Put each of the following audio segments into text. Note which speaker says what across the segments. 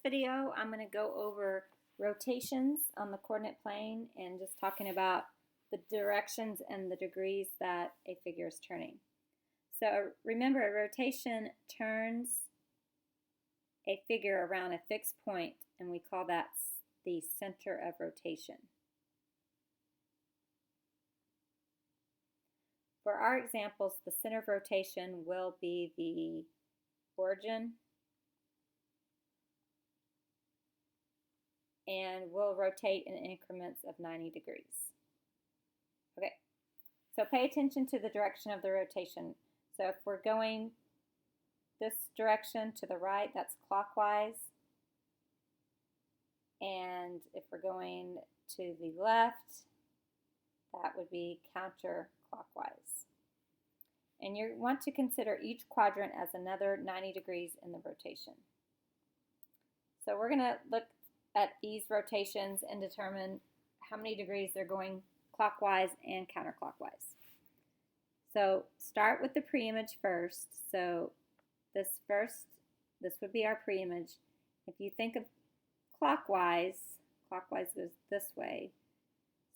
Speaker 1: video, I'm going to go over rotations on the coordinate plane and just talking about the directions and the degrees that a figure is turning. So remember, a rotation turns a figure around a fixed point, and we call that the center of rotation. For our examples, the center of rotation will be the origin, and we'll rotate in increments of 90 degrees. Okay, so pay attention to the direction of the rotation. So if we're going this direction to the right, that's clockwise. And if we're going to the left, that would be counterclockwise. And you want to consider each quadrant as another 90 degrees in the rotation. So we're going to look at these rotations and determine how many degrees they're going clockwise and counterclockwise. So start with the pre-image first. So this would be our pre-image. If you think of clockwise goes this way.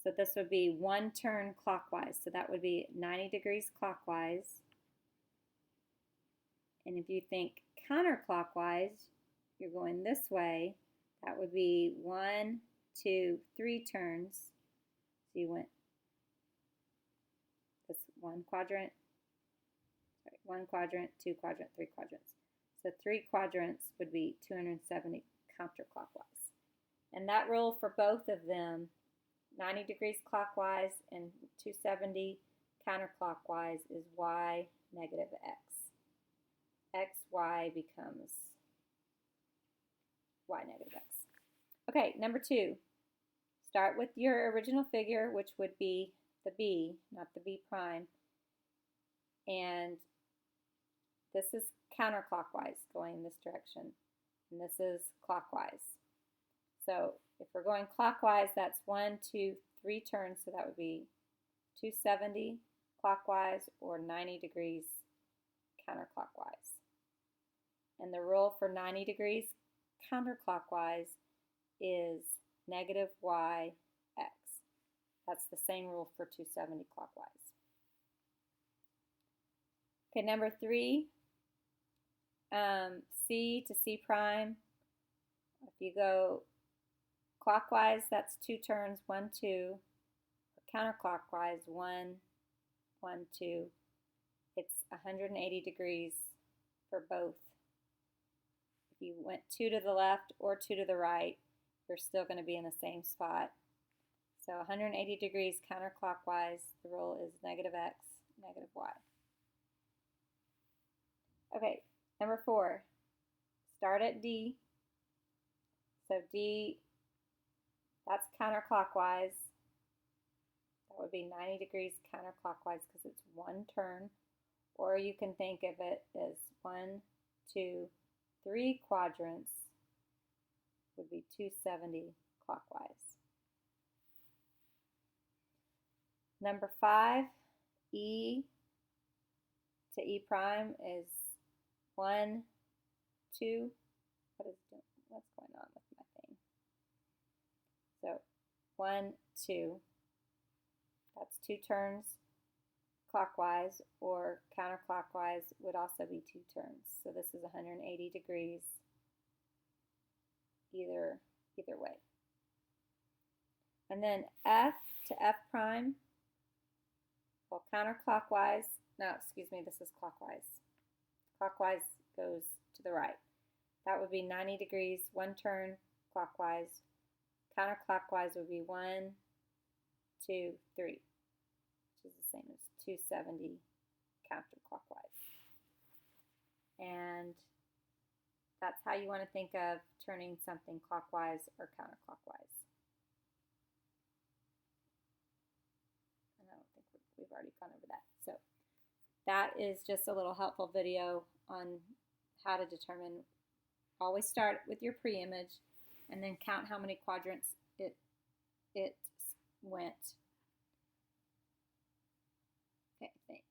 Speaker 1: So this would be one turn clockwise. So that would be 90 degrees clockwise. And if you think counterclockwise, you're going this way. That would be 1, 2, 3 turns. So you went this one quadrant, 2 quadrant, 3 quadrants. So 3 quadrants would be 270 counterclockwise. And that rule for both of them, 90 degrees clockwise and 270 counterclockwise, is y negative x. xy becomes y negative x. Okay, number 2. Start with your original figure, which would be the b, not the b prime. And this is counterclockwise, going this direction. And this is clockwise. So if we're going clockwise, that's 1, 2, 3 turns. So that would be 270 clockwise or 90 degrees counterclockwise. And the rule for 90 degrees counterclockwise is negative y x. That's the same rule for 270 clockwise. Okay, number 3, C to C prime. If you go clockwise, that's 2 turns, 1, 2. Or counterclockwise, 1, 1, 2. It's 180 degrees for both. If you went 2 to the left or 2 to the right, you're still going to be in the same spot. So 180 degrees counterclockwise, the rule is negative x, negative y. Okay, number 4, start at D. So D, that's counterclockwise. That would be 90 degrees counterclockwise because it's one turn. Or you can think of it as 1, 2, 3 quadrants would be 270 clockwise. Number 5, E to E prime is 1, 2. What's going on with my thing? So 1, 2. That's 2 turns clockwise, or counterclockwise would also be 2 turns. So this is 180 degrees either way. And then F to F prime, well, counterclockwise, no, excuse me, this is clockwise. Clockwise goes to the right. That would be 90 degrees, one turn clockwise. Counterclockwise would be 1, 2, 3, which is the same as 270 counterclockwise. And that's how you want to think of turning something clockwise or counterclockwise. And I don't think we've already gone over that. So that is just a little helpful video on how to determine. Always start with your pre-image and then count how many quadrants it went. Okay, thanks.